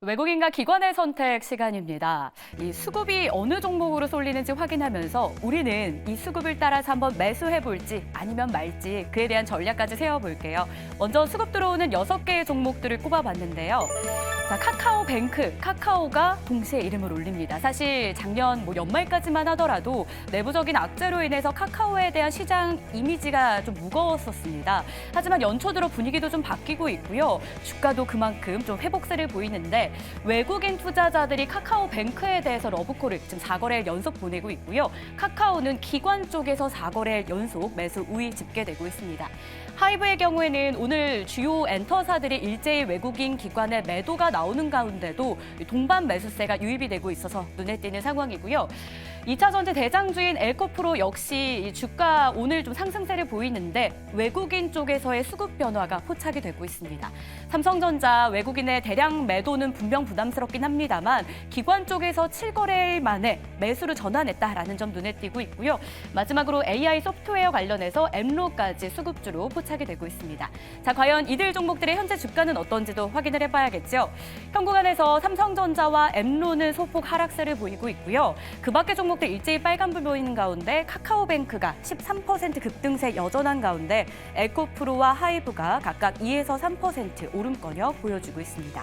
외국인과 기관의 선택 시간입니다. 이 수급이 어느 종목으로 쏠리는지 확인하면서 우리는 이 수급을 따라서 한번 매수해볼지 아니면 말지 그에 대한 전략까지 세워볼게요. 먼저 수급 들어오는 6개의 종목들을 꼽아봤는데요. 자, 카카오뱅크, 카카오가 동시에 이름을 올립니다. 사실 작년 연말까지만 하더라도 내부적인 악재로 인해서 카카오에 대한 시장 이미지가 좀 무거웠었습니다. 하지만 연초 들어 분위기도 좀 바뀌고 있고요. 주가도 그만큼 좀 회복세를 보이는데 외국인 투자자들이 카카오뱅크에 대해서 러브콜을 지금 4거래일 연속 보내고 있고요. 카카오는 기관 쪽에서 4거래일 연속 매수 우위 집계되고 있습니다. 하이브의 경우에는 오늘 주요 엔터사들이 일제히 외국인 기관의 매도가 나오는 가운데도 동반 매수세가 유입이 되고 있어서 눈에 띄는 상황이고요. 2차 전지 대장주인 엘코프로 역시 이 주가 오늘 좀 상승세를 보이는데 외국인 쪽에서의 수급 변화가 포착이 되고 있습니다. 삼성전자 외국인의 대량 매도는 분명 부담스럽긴 합니다만 기관 쪽에서 7거래일 만에 매수를 전환했다라는 점 눈에 띄고 있고요. 마지막으로 AI 소프트웨어 관련해서 엠로까지 수급주로 포착이 되고 있습니다. 자, 과연 이들 종목들의 현재 주가는 어떤지도 확인을 해봐야겠죠. 현구간에서 삼성전자와 엠로는 소폭 하락세를 보이고 있고요. 그 밖의 종목들 일제히 빨간불 보이는 가운데 카카오뱅크가 13% 급등세 여전한 가운데 에코프로와 하이브가 각각 2에서 3% 오름권역 보여주고 있습니다.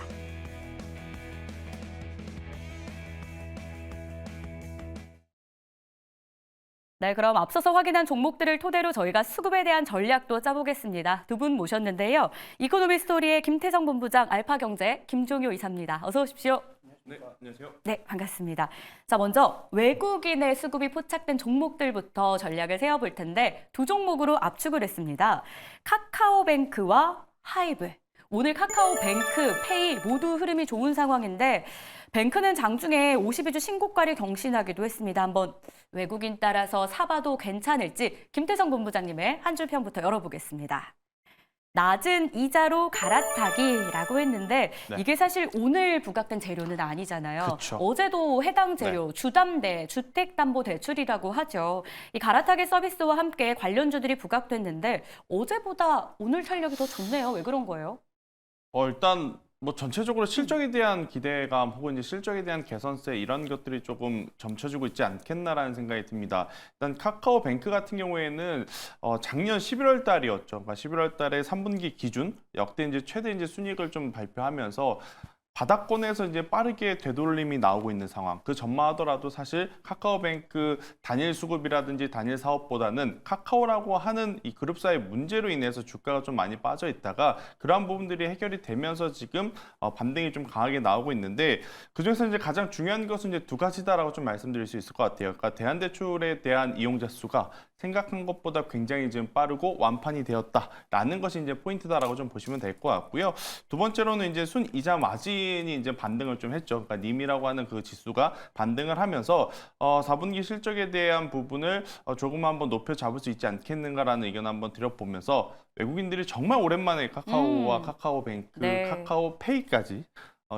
네, 그럼 앞서서 확인한 종목들을 토대로 저희가 수급에 대한 전략도 짜보겠습니다. 두 분 모셨는데요. 이코노미 스토리의 김태성 본부장, 알파경제 김종효 이사입니다. 어서 오십시오. 네, 안녕하세요. 네, 반갑습니다. 자, 먼저 외국인의 수급이 포착된 종목들부터 전략을 세워볼 텐데 두 종목으로 압축을 했습니다. 카카오뱅크와 하이브. 오늘 카카오뱅크, 페이 모두 흐름이 좋은 상황인데 뱅크는 장중에 52주 신고가를 경신하기도 했습니다. 한번 외국인 따라서 사봐도 괜찮을지 김태성 본부장님의 한 줄 평부터 열어보겠습니다. 낮은 이자로 갈아타기라고 했는데 네. 이게 사실 오늘 부각된 재료는 아니잖아요. 그쵸. 어제도 해당 재료 주담대, 주택담보대출이라고 하죠. 이 갈아타기 서비스와 함께 관련주들이 부각됐는데 어제보다 오늘 탄력이 더 좋네요. 왜 그런 거예요? 일단 전체적으로 실적에 대한 기대감 혹은 이제 실적에 대한 개선세 이런 것들이 조금 점쳐지고 있지 않겠나라는 생각이 듭니다. 일단 카카오뱅크 같은 경우에는 작년 11월 달이었죠. 그러니까 11월 달에 3분기 기준 역대 이제 최대 이제 순이익을 좀 발표하면서 바닥권에서 이제 빠르게 되돌림이 나오고 있는 상황. 그 전만 하더라도 사실 카카오뱅크 단일 수급이라든지 단일 사업보다는 카카오라고 하는 이 그룹사의 문제로 인해서 주가가 좀 많이 빠져 있다가 그러한 부분들이 해결이 되면서 지금 반등이 좀 강하게 나오고 있는데 그중에서 이제 가장 중요한 것은 이제 두 가지다라고 좀 말씀드릴 수 있을 것 같아요. 그러니까 대한대출에 대한 이용자 수가 생각한 것보다 굉장히 지금 빠르고 완판이 되었다라는 것이 이제 포인트다라고 좀 보시면 될 것 같고요. 두 번째로는 이제 순이자 마진이 이제 반등을 좀 했죠. 그러니까 님이라고 하는 그 지수가 반등을 하면서 4분기 실적에 대한 부분을 조금 한번 높여 잡을 수 있지 않겠는가라는 의견 한번 드려보면서 외국인들이 정말 오랜만에 카카오와 카카오뱅크, 네. 카카오페이까지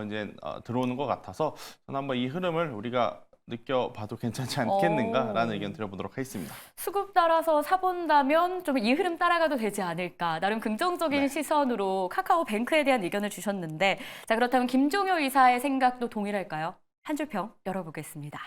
이제 들어오는 것 같아서 저는 한번 이 흐름을 우리가 느껴봐도 괜찮지 않겠는가라는 의견 드려보도록 하겠습니다. 수급 따라서 사본다면 좀 이 흐름 따라가도 되지 않을까. 나름 긍정적인 네. 시선으로 카카오뱅크에 대한 의견을 주셨는데 자, 그렇다면 김종효 이사의 생각도 동일할까요? 한 줄 평 열어보겠습니다.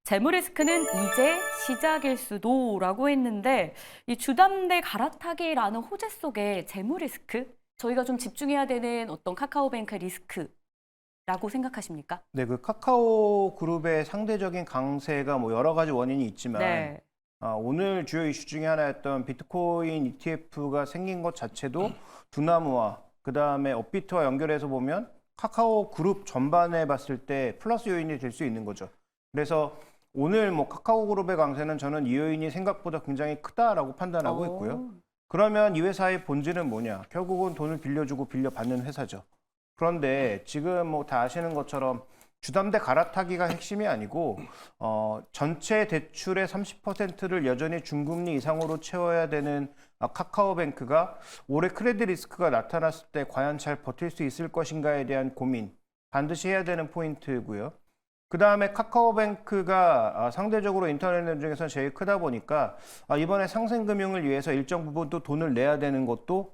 재무 리스크는 이제 시작일 수도라고 했는데 이 주담대 갈아타기라는 호재 속에 재무 리스크? 저희가 좀 집중해야 되는 어떤 카카오뱅크 리스크라고 생각하십니까? 네, 그 카카오 그룹의 상대적인 강세가 여러 가지 원인이 있지만 네. 오늘 주요 이슈 중에 하나였던 비트코인 ETF가 생긴 것 자체도 두나무와 그다음에 업비트와 연결해서 보면 카카오 그룹 전반에 봤을 때 플러스 요인이 될 수 있는 거죠. 그래서 오늘 카카오 그룹의 강세는 저는 이 요인이 생각보다 굉장히 크다라고 판단하고 있고요. 그러면 이 회사의 본질은 뭐냐? 결국은 돈을 빌려주고 빌려받는 회사죠. 그런데 지금 다 아시는 것처럼 주담대 갈아타기가 핵심이 아니고 전체 대출의 30%를 여전히 중금리 이상으로 채워야 되는 카카오뱅크가 올해 크레딧 리스크가 나타났을 때 과연 잘 버틸 수 있을 것인가에 대한 고민 반드시 해야 되는 포인트고요. 그 다음에 카카오뱅크가 상대적으로 인터넷 중에서 제일 크다 보니까 이번에 상생금융을 위해서 일정 부분 또 돈을 내야 되는 것도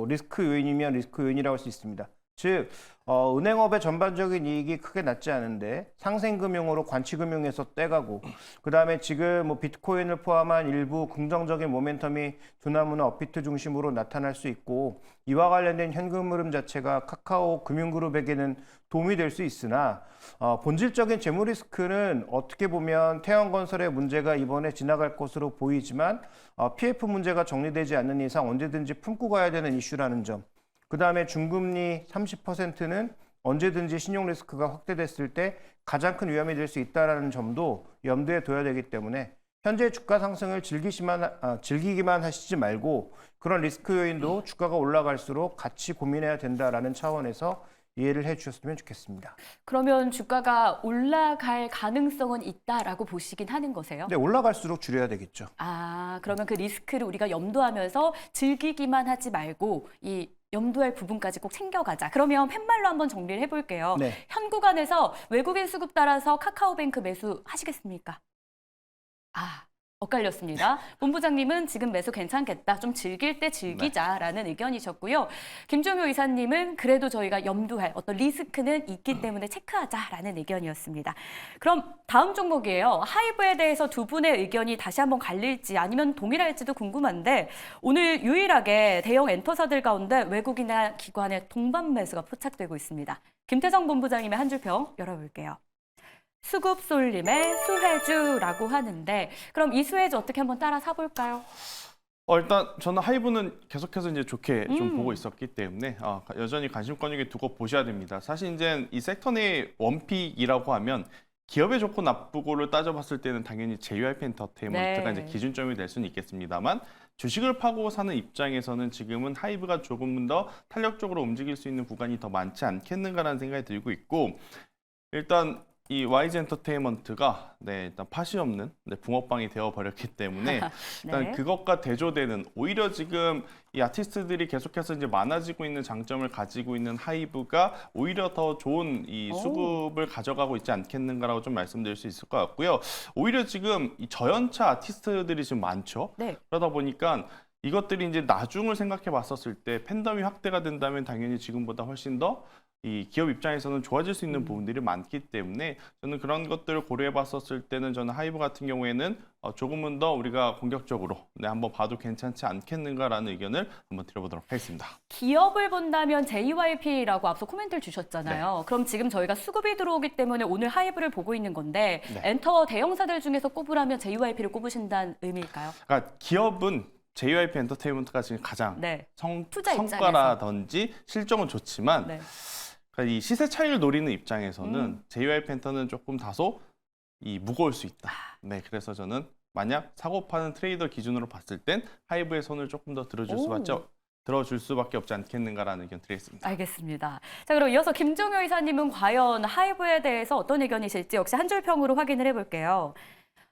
리스크 요인이면 리스크 요인이라고 할 수 있습니다. 즉 은행업의 전반적인 이익이 크게 낮지 않은데 상생금융으로 관치금융에서 떼가고 그다음에 지금 뭐 비트코인을 포함한 일부 긍정적인 모멘텀이 두나무나 업비트 중심으로 나타날 수 있고 이와 관련된 현금 흐름 자체가 카카오 금융그룹에게는 도움이 될 수 있으나 본질적인 재무 리스크는 어떻게 보면 태양건설의 문제가 이번에 지나갈 것으로 보이지만 PF 문제가 정리되지 않는 이상 언제든지 품고 가야 되는 이슈라는 점. 그다음에 중금리 30%는 언제든지 신용 리스크가 확대됐을 때 가장 큰 위험이 될 수 있다는 점도 염두에 둬야 되기 때문에 현재 주가 상승을 즐기기만 하시지 말고 그런 리스크 요인도 주가가 올라갈수록 같이 고민해야 된다라는 차원에서 이해를 해주셨으면 좋겠습니다. 그러면 주가가 올라갈 가능성은 있다라고 보시긴 하는 거세요? 근데 올라갈수록 줄여야 되겠죠. 아, 그러면 그 리스크를 우리가 염두하면서 즐기기만 하지 말고 이 염두할 부분까지 꼭 챙겨가자. 그러면 팻말로 한번 정리를 해볼게요. 네. 현 구간에서 외국인 수급 따라서 카카오뱅크 매수하시겠습니까? 아, 엇갈렸습니다. 본부장님은 지금 매수 괜찮겠다. 좀 즐길 때 즐기자라는 의견이셨고요. 김종효 이사님은 그래도 저희가 염두할 어떤 리스크는 있기 때문에 체크하자라는 의견이었습니다. 그럼 다음 종목이에요. 하이브에 대해서 두 분의 의견이 다시 한번 갈릴지 아니면 동일할지도 궁금한데 오늘 유일하게 대형 엔터사들 가운데 외국인이나 기관의 동반 매수가 포착되고 있습니다. 김태정 본부장님의 한 줄평 열어볼게요. 수급 쏠림의 수혜주라고 하는데 그럼 이 수혜주 어떻게 한번 따라 사볼까요? 일단 저는 하이브는 계속해서 이제 좋게 좀 보고 있었기 때문에 여전히 관심권 있게 두고 보셔야 됩니다. 사실 이제 이 섹터 내 원픽이라고 하면 기업의 좋고 나쁘고를 따져봤을 때는 당연히 JYP 엔터테인먼트가 이제 기준점이 될 수는 있겠습니다만 주식을 파고 사는 입장에서는 지금은 하이브가 조금 더 탄력적으로 움직일 수 있는 구간이 더 많지 않겠는가라는 생각이 들고 있고 일단 이 YG 엔터테인먼트가 일단 팥이 없는 붕어빵이 되어버렸기 때문에 일단 그것과 대조되는 오히려 지금 이 아티스트들이 계속해서 이제 많아지고 있는 장점을 가지고 있는 하이브가 오히려 더 좋은 이 수급을 가져가고 있지 않겠는가라고 좀 말씀드릴 수 있을 것 같고요. 오히려 지금 이 저연차 아티스트들이 지금 많죠. 그러다 보니까 이것들이 이제 나중을 생각해 봤었을 때 팬덤이 확대가 된다면 당연히 지금보다 훨씬 더 이 기업 입장에서는 좋아질 수 있는 부분들이 많기 때문에 저는 그런 것들을 고려해 봤었을 때는 저는 하이브 같은 경우에는 조금은 더 우리가 공격적으로 한번 봐도 괜찮지 않겠는가라는 의견을 한번 드려보도록 하겠습니다. 기업을 본다면 JYP라고 앞서 코멘트를 주셨잖아요. 그럼 지금 저희가 수급이 들어오기 때문에 오늘 하이브를 보고 있는 건데 엔터 대형사들 중에서 꼽으라면 JYP를 꼽으신다는 의미일까요? 그러니까 기업은 JYP 엔터테인먼트가 지금 가장 성과라든지 실적은 좋지만 그러니까 이 시세 차이를 노리는 입장에서는 JYP 엔터는 조금 다소 무거울 수 있다. 그래서 저는 만약 사고 파는 트레이더 기준으로 봤을 땐 하이브의 손을 조금 더 들어줄 수밖에 없지 않겠는가라는 의견 드리겠습니다. 알겠습니다. 자, 그럼 이어서 김종효 이사님은 과연 하이브에 대해서 어떤 의견이실지 역시 한 줄평으로 확인을 해볼게요.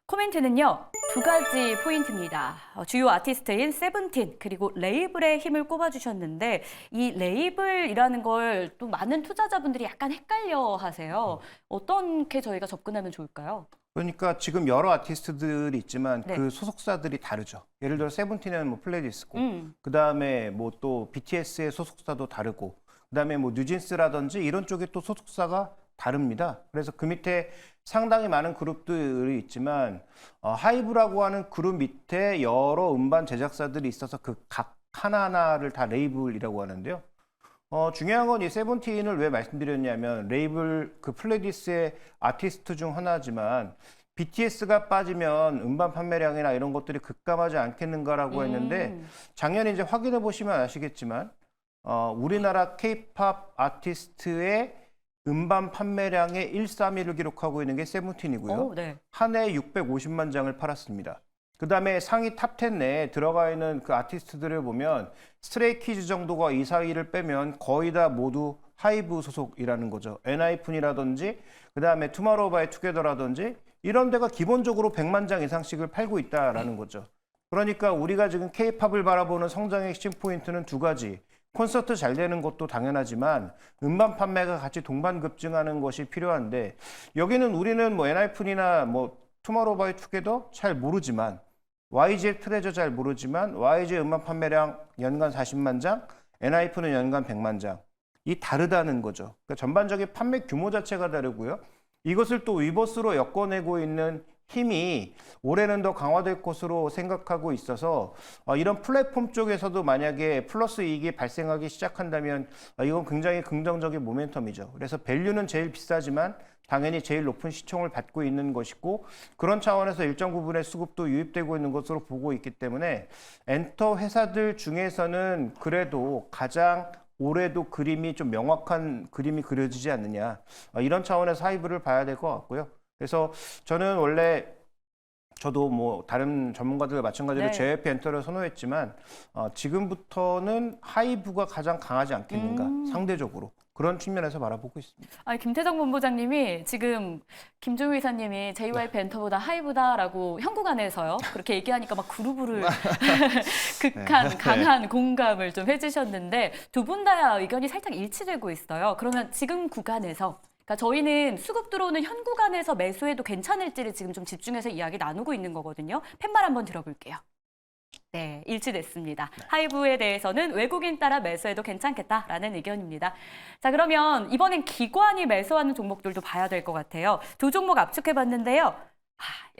코멘트는요, 두 가지 포인트입니다. 주요 아티스트인 세븐틴 그리고 레이블의 힘을 꼽아주셨는데 이 레이블이라는 걸 또 많은 투자자분들이 약간 헷갈려 하세요. 어떻게 저희가 접근하면 좋을까요? 그러니까 지금 여러 아티스트들이 있지만 그 소속사들이 다르죠. 예를 들어 세븐틴은 뭐 플레디스고 그다음에 뭐 또 BTS의 소속사도 다르고 그다음에 뭐 뉴진스라든지 이런 쪽에 또 소속사가 다릅니다. 그래서 그 밑에 상당히 많은 그룹들이 있지만 하이브라고 하는 그룹 밑에 여러 음반 제작사들이 있어서 그 각 하나하나를 다 레이블이라고 하는데요. 중요한 건 이 세븐틴을 왜 말씀드렸냐면 레이블 그 플레디스의 아티스트 중 하나지만 BTS가 빠지면 음반 판매량이나 이런 것들이 급감하지 않겠는가라고 했는데 작년에 이제 확인해 보시면 아시겠지만 우리나라 K-팝 아티스트의 음반 판매량의 1-3위를 기록하고 있는 게 세븐틴이고요. 한 해 650만 장을 팔았습니다. 그다음에 상위 탑10 내에 들어가 있는 그 아티스트들을 보면 스트레이키즈 정도가 2, 4위를 빼면 거의 다 모두 하이브 소속이라는 거죠. 엔하이픈이라든지 그다음에 투마로우바이투게더라든지 이런 데가 기본적으로 100만 장 이상씩을 팔고 있다라는 거죠. 그러니까 우리가 지금 K-팝을 바라보는 성장의 핵심 포인트는 두 가지. 콘서트 잘 되는 것도 당연하지만 음반 판매가 같이 동반 급증하는 것이 필요한데 여기는 우리는 뭐 엔하이픈이나 뭐 투마로우바이투게더 잘 모르지만 YG의 트레저 잘 모르지만 YG의 음반 판매량 연간 40만 장, 엔하이픈은 연간 100만 장. 이 다르다는 거죠. 그러니까 전반적인 판매 규모 자체가 다르고요. 이것을 또 위버스로 엮어내고 있는 힘이 올해는 더 강화될 것으로 생각하고 있어서 이런 플랫폼 쪽에서도 만약에 플러스 이익이 발생하기 시작한다면 이건 굉장히 긍정적인 모멘텀이죠. 그래서 밸류는 제일 비싸지만 당연히 제일 높은 시총을 받고 있는 것이고 그런 차원에서 일정 부분의 수급도 유입되고 있는 것으로 보고 있기 때문에 엔터 회사들 중에서는 그래도 가장 올해도 그림이 좀 명확한 그림이 그려지지 않느냐 이런 차원에서 하이브를 봐야 될 것 같고요. 그래서 저는 원래 저도 뭐 다른 전문가들과 마찬가지로 네. JYP 엔터를 선호했지만 지금부터는 하이브가 가장 강하지 않겠는가 상대적으로 그런 측면에서 바라보고 있습니다. 아니, 김태정 본부장님이 지금 김종유 이사님이 JYP 엔터보다 하이브다라고 현국 안에서요. 그렇게 얘기하니까 막 그루브를 극한 강한 공감을 좀 해주셨는데 두 분 다 의견이 살짝 일치되고 있어요. 그러면 지금 구간에서 그러니까 저희는 수급 들어오는 현 구간에서 매수해도 괜찮을지를 지금 좀 집중해서 이야기 나누고 있는 거거든요. 팻말 한번 들어볼게요. 네, 일치됐습니다. 하이브에 대해서는 외국인 따라 매수해도 괜찮겠다라는 의견입니다. 자, 그러면 이번엔 기관이 매수하는 종목들도 봐야 될 것 같아요. 두 종목 압축해봤는데요.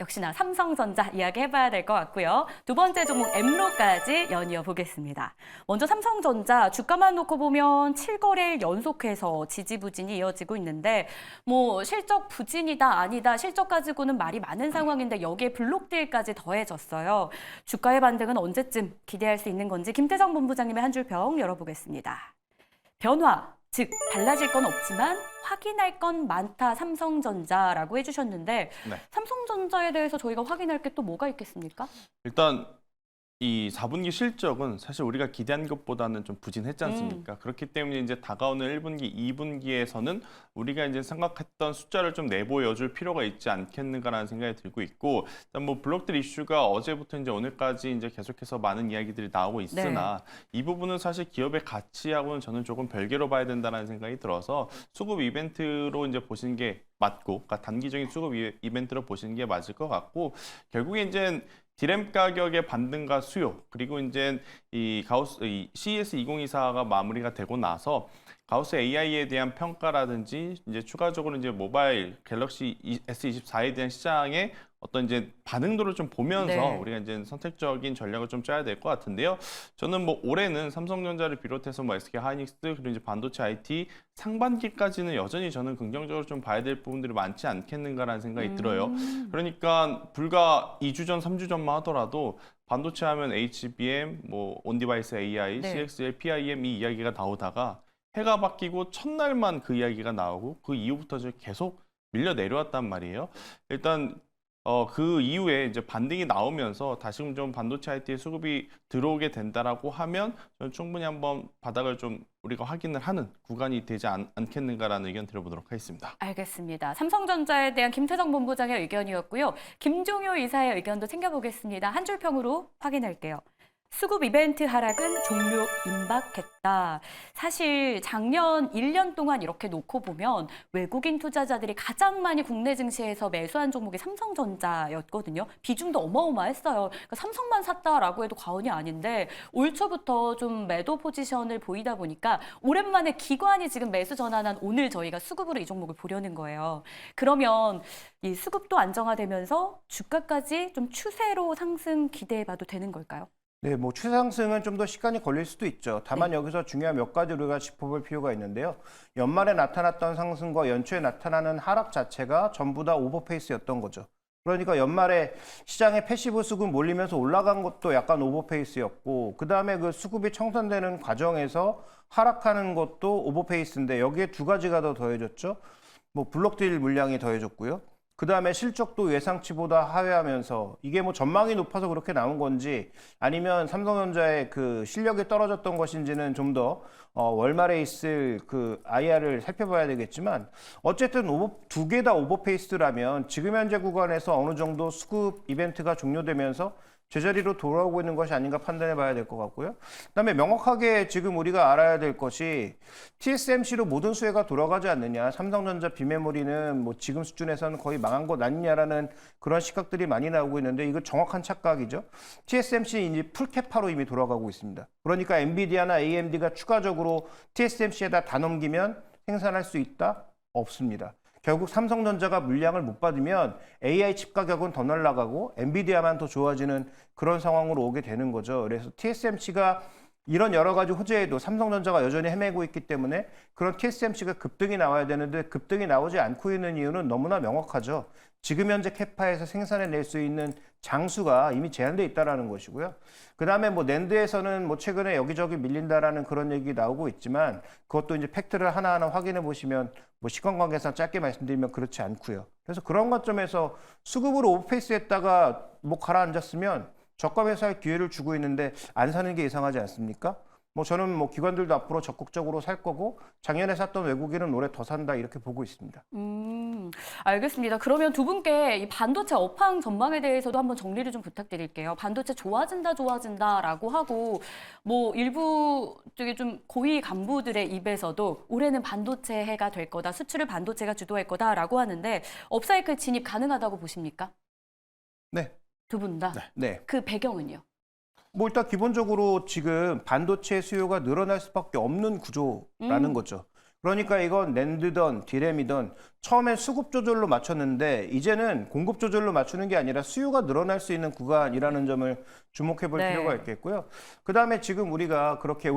역시나 삼성전자 이야기해봐야 될 것 같고요. 두 번째 종목 엠로까지 연이어 보겠습니다. 먼저 삼성전자 주가만 놓고 보면 7거래일 연속해서 지지부진이 이어지고 있는데 뭐 실적 부진이다 아니다 실적 가지고는 말이 많은 상황인데 여기에 블록딜까지 더해졌어요. 주가의 반등은 언제쯤 기대할 수 있는 건지 김태정 본부장님의 한 줄 평 열어보겠습니다. 변화, 즉 달라질 건 없지만 확인할 건 많다 삼성전자라고 해주셨는데 네. 삼성전자에 대해서 저희가 확인할 게 또 뭐가 있겠습니까? 일단 이 4분기 실적은 사실 우리가 기대한 것보다는 좀 부진했지 않습니까? 그렇기 때문에 이제 다가오는 1분기, 2분기에서는 우리가 이제 생각했던 숫자를 좀 내보여줄 필요가 있지 않겠는가라는 생각이 들고 있고, 일단 뭐 블록들 이슈가 어제부터 이제 오늘까지 이제 계속해서 많은 이야기들이 나오고 있으나 이 부분은 사실 기업의 가치하고는 저는 조금 별개로 봐야 된다는 생각이 들어서 수급 이벤트로 이제 보시는 게 맞고, 그러니까 단기적인 수급 이벤트로 보시는 게 맞을 것 같고, 결국에 이제 디램 가격의 반등과 수요, 그리고 이제 이 CES 2024가 마무리가 되고 나서 가우스 AI에 대한 평가라든지 이제 추가적으로 이제 모바일 갤럭시 S24에 대한 시장의 어떤 이제 반응도를 좀 보면서 네. 우리가 이제 선택적인 전략을 좀 짜야 될 것 같은데요. 저는 뭐 올해는 삼성전자를 비롯해서 뭐 SK 하이닉스 그리고 이제 반도체 IT 상반기까지는 여전히 저는 긍정적으로 좀 봐야 될 부분들이 많지 않겠는가라는 생각이 들어요. 그러니까 불과 2주 전, 3주 전만 하더라도 반도체 하면 HBM, 뭐 온디바이스 AI, 네. CXL, PIM 이 이야기가 나오다가 해가 바뀌고 첫날만 그 이야기가 나오고 그 이후부터 계속 밀려 내려왔단 말이에요. 일단 그 이후에 이제 반등이 나오면서 다시금 좀 반도체 IT의 수급이 들어오게 된다라고 하면 저는 충분히 한번 바닥을 좀 우리가 확인을 하는 구간이 되지 않겠는가라는 의견 들어보도록 하겠습니다. 알겠습니다. 삼성전자에 대한 김태정 본부장의 의견이었고요. 김종효 이사의 의견도 챙겨보겠습니다. 한 줄 평으로 확인할게요. 수급 이벤트 하락은 종료 임박했다. 사실 작년 1년 동안 이렇게 놓고 보면 외국인 투자자들이 가장 많이 국내 증시에서 매수한 종목이 삼성전자였거든요. 비중도 어마어마했어요. 그러니까 삼성만 샀다라고 해도 과언이 아닌데 올 초부터 좀 매도 포지션을 보이다 보니까 오랜만에 기관이 지금 매수 전환한 오늘 저희가 수급으로 이 종목을 보려는 거예요. 그러면 이 수급도 안정화되면서 주가까지 좀 추세로 상승 기대해봐도 되는 걸까요? 네, 뭐 추상승은 좀 더 시간이 걸릴 수도 있죠. 다만 여기서 중요한 몇 가지 우리가 짚어볼 필요가 있는데요. 연말에 나타났던 상승과 연초에 나타나는 하락 자체가 전부 다 오버페이스였던 거죠. 그러니까 연말에 시장에 패시브 수급 몰리면서 올라간 것도 약간 오버페이스였고, 그 다음에 그 수급이 청산되는 과정에서 하락하는 것도 오버페이스인데 여기에 두 가지가 더 더해졌죠. 뭐 블록딜 물량이 더해졌고요. 그 다음에 실적도 예상치보다 하회하면서 이게 뭐 전망이 높아서 그렇게 나온 건지 아니면 삼성전자의 그 실력이 떨어졌던 것인지는 좀 더 월말에 있을 그 IR을 살펴봐야 되겠지만 어쨌든 두 개 다 오버페이스라면 지금 현재 구간에서 어느 정도 수급 이벤트가 종료되면서 제자리로 돌아오고 있는 것이 아닌가 판단해 봐야 될 것 같고요. 그다음에 명확하게 지금 우리가 알아야 될 것이 TSMC로 모든 수혜가 돌아가지 않느냐. 삼성전자 비메모리는 뭐 지금 수준에서는 거의 망한 것 아니냐라는 그런 시각들이 많이 나오고 있는데 이거 정확한 착각이죠. TSMC는 이제 풀캐파로 이미 돌아가고 있습니다. 그러니까 엔비디아나 AMD가 추가적으로 TSMC에다 다 넘기면 생산할 수 있다? 없습니다. 결국 삼성전자가 물량을 못 받으면 AI 칩 가격은 더 날아가고 엔비디아만 더 좋아지는 그런 상황으로 오게 되는 거죠. 그래서 TSMC가 이런 여러 가지 호재에도 삼성전자가 여전히 헤매고 있기 때문에 그런 TSMC가 급등이 나와야 되는데 급등이 나오지 않고 있는 이유는 너무나 명확하죠. 지금 현재 캐파에서 생산해낼 수 있는 장수가 이미 제한돼 있다라는 것이고요. 그다음에 뭐 낸드에서는 뭐 최근에 여기저기 밀린다라는 그런 얘기 나오고 있지만 그것도 이제 팩트를 하나하나 확인해 보시면 뭐 시간 관계상 짧게 말씀드리면 그렇지 않고요. 그래서 그런 관점에서 수급으로 오페이스했다가 뭐 가라앉았으면 저가 매수할 기회를 주고 있는데 안 사는 게 이상하지 않습니까? 뭐 저는 뭐 기관들도 앞으로 적극적으로 살 거고 작년에 샀던 외국인은 올해 더 산다 이렇게 보고 있습니다. 알겠습니다. 그러면 두 분께 이 반도체 업황 전망에 대해서도 한번 정리를 좀 부탁드릴게요. 반도체 좋아진다라고 하고 뭐 일부 쪽에 좀 고위 간부들의 입에서도 올해는 반도체 해가 될 거다, 수출을 반도체가 주도할 거다라고 하는데 업사이클 진입 가능하다고 보십니까? 네. 두 분 다? 네. 그 배경은요? 뭐 일단 기본적으로 지금 반도체 수요가 늘어날 수밖에 없는 구조라는 거죠. 그러니까 이건 낸드든 디램이든 처음엔 수급 조절로 맞췄는데 이제는 공급 조절로 맞추는 게 아니라 수요가 늘어날 수 있는 구간이라는 점을 주목해 볼 네. 필요가 있겠고요. 그다음에 지금 우리가 그렇게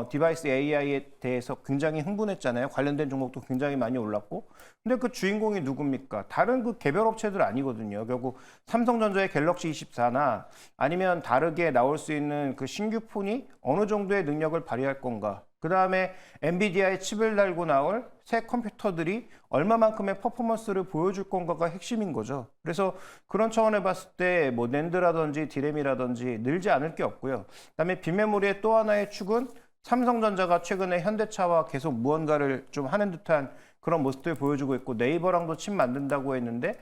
디바이스 AI에 대해서 굉장히 흥분했잖아요. 관련된 종목도 굉장히 많이 올랐고. 근데 그 주인공이 누굽니까? 다른 그 개별 업체들 아니거든요. 결국 삼성전자의 갤럭시 24나 아니면 다르게 나올 수 있는 그 신규 폰이 어느 정도의 능력을 발휘할 건가? 그 다음에 엔비디아의 칩을 달고 나올 새 컴퓨터들이 얼마만큼의 퍼포먼스를 보여줄 건가가 핵심인 거죠. 그래서 그런 차원에 봤을 때 뭐 낸드라든지 디램이라든지 늘지 않을 게 없고요. 그다음에 빈메모리의 또 하나의 축은 삼성전자가 최근에 현대차와 계속 무언가를 좀 하는 듯한 그런 모습들 보여주고 있고 네이버랑도 칩 만든다고 했는데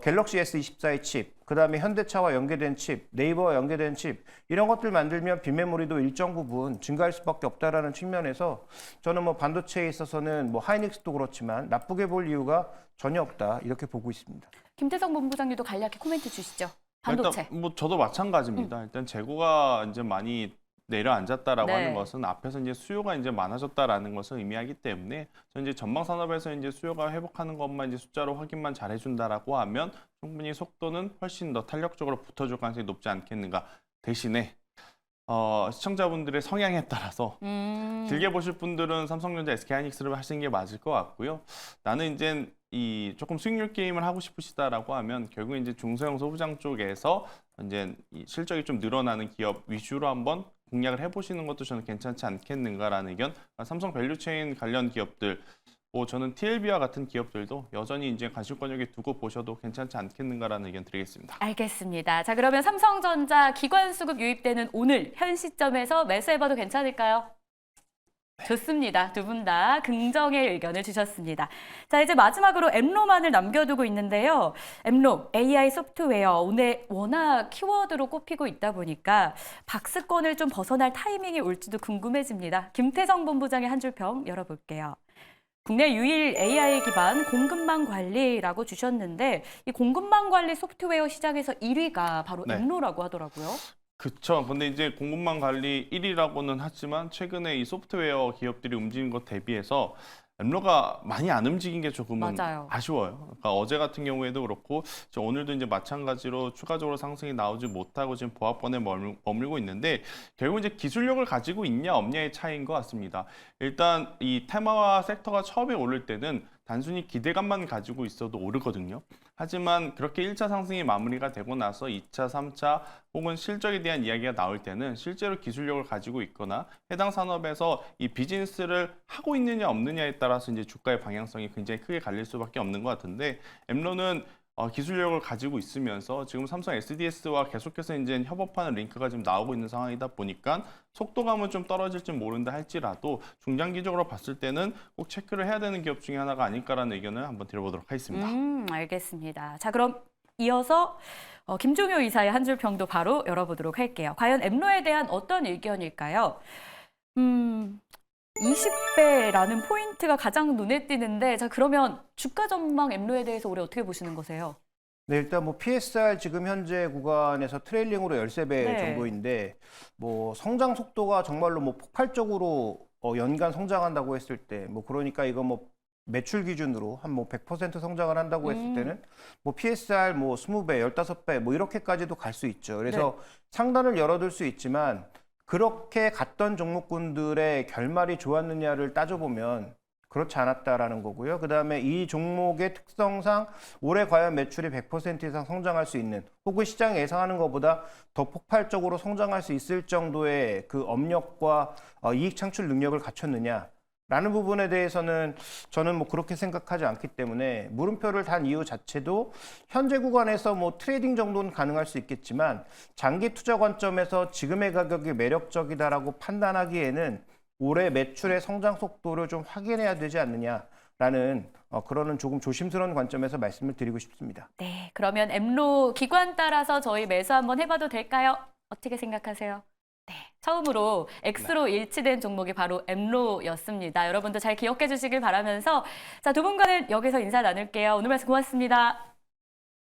갤럭시 S24의 칩, 그 다음에 현대차와 연계된 칩, 네이버와 연계된 칩 이런 것들 만들면 빈메모리도 일정 부분 증가할 수밖에 없다라는 측면에서 저는 뭐 반도체에 있어서는 뭐 하이닉스도 그렇지만 나쁘게 볼 이유가 전혀 없다 이렇게 보고 있습니다. 김태성 본부장님도 간략히 코멘트 주시죠. 반도체. 일단 뭐 저도 마찬가지입니다. 일단 재고가 이제 많이 내려앉았다라고 네. 하는 것은 앞에서 이제 수요가 이제 많아졌다라는 것을 의미하기 때문에 저 이제 전방 산업에서 이제 수요가 회복하는 것만 이제 숫자로 확인만 잘해준다라고 하면 충분히 속도는 훨씬 더 탄력적으로 붙어줄 가능성이 높지 않겠는가. 대신에 시청자분들의 성향에 따라서 길게 보실 분들은 삼성전자, SK하이닉스를 하시는 게 맞을 것 같고요. 나는 이제 이 조금 수익률 게임을 하고 싶으시다라고 하면 결국 이제 중소형 소부장 쪽에서 이제 이 실적이 좀 늘어나는 기업 위주로 한번 공략을 해보시는 것도 저는 괜찮지 않겠는가라는 의견. 삼성 밸류체인 관련 기업들, 뭐 저는 TLB와 같은 기업들도 여전히 이제 관심권역에 두고 보셔도 괜찮지 않겠는가라는 의견 드리겠습니다. 알겠습니다. 자, 그러면 삼성전자 기관 수급 유입되는 오늘 현 시점에서 매수해봐도 괜찮을까요? 좋습니다. 두 분 다 긍정의 의견을 주셨습니다. 자, 이제 마지막으로 엠로만을 남겨두고 있는데요. 엠로, AI 소프트웨어, 오늘 워낙 키워드로 꼽히고 있다 보니까 박스권을 좀 벗어날 타이밍이 올지도 궁금해집니다. 김태성 본부장의 한 줄 평 열어볼게요. 국내 유일 AI 기반 공급망 관리라고 주셨는데 이 공급망 관리 소프트웨어 시장에서 1위가 바로 네. 엠로라고 하더라고요. 그쵸. 근데 이제 공급망 관리 1위라고는 하지만 최근에 이 소프트웨어 기업들이 움직이는 것 대비해서 엠로가 많이 안 움직인 게 조금은 맞아요. 아쉬워요. 그러니까 어제 같은 경우에도 그렇고 오늘도 이제 마찬가지로 추가적으로 상승이 나오지 못하고 지금 보합권에 머물고 있는데 결국 이제 기술력을 가지고 있냐 없냐의 차이인 것 같습니다. 일단 이 테마와 섹터가 처음에 오를 때는 단순히 기대감만 가지고 있어도 오르거든요. 하지만 그렇게 1차 상승이 마무리가 되고 나서 2차, 3차 혹은 실적에 대한 이야기가 나올 때는 실제로 기술력을 가지고 있거나 해당 산업에서 이 비즈니스를 하고 있느냐 없느냐에 따라서 이제 주가의 방향성이 굉장히 크게 갈릴 수밖에 없는 것 같은데 엠로는 기술력을 가지고 있으면서 지금 삼성 SDS와 계속해서 이제 협업하는 링크가 지금 나오고 있는 상황이다 보니까 속도감은 좀 떨어질지 모른다 할지라도 중장기적으로 봤을 때는 꼭 체크를 해야 되는 기업 중에 하나가 아닐까라는 의견을 한번 드려보도록 하겠습니다. 알겠습니다. 자, 그럼 이어서 김종효 이사의 한 줄 평도 바로 열어보도록 할게요. 과연 엠로에 대한 어떤 의견일까요? 20배라는 포인트가 가장 눈에 띄는데, 자, 그러면 주가 전망 엠로에 대해서 올해 어떻게 보시는 거세요? 네, 일단 뭐 PSR 지금 현재 구간에서 트레일링으로 13배 네. 정도인데 뭐 성장 속도가 정말로 뭐 폭발적으로 연간 성장한다고 했을 때 뭐 그러니까 이거 뭐 매출 기준으로 한 뭐 100% 성장을 한다고 했을 때는 뭐 PSR 뭐 20배, 15배 뭐 이렇게까지도 갈 수 있죠. 그래서 상단을 열어둘 수 있지만 그렇게 갔던 종목군들의 결말이 좋았느냐를 따져보면 그렇지 않았다라는 거고요. 그다음에 이 종목의 특성상 올해 과연 매출이 100% 이상 성장할 수 있는 혹은 시장이 예상하는 것보다 더 폭발적으로 성장할 수 있을 정도의 그 업력과 이익 창출 능력을 갖췄느냐라는 부분에 대해서는 저는 뭐 그렇게 생각하지 않기 때문에 물음표를 단 이유 자체도 현재 구간에서 뭐 트레이딩 정도는 가능할 수 있겠지만 장기 투자 관점에서 지금의 가격이 매력적이다라고 판단하기에는 올해 매출의 성장 속도를 좀 확인해야 되지 않느냐라는 그러는 조금 조심스러운 관점에서 말씀을 드리고 싶습니다. 네, 그러면 엠로 기관 따라서 저희 매수 한번 해봐도 될까요? 어떻게 생각하세요? 네, 처음으로 X로 일치된 종목이 바로 엠로였습니다. 여러분도 잘 기억해 주시길 바라면서 자, 두 분과는 여기서 인사 나눌게요. 오늘 말씀 고맙습니다.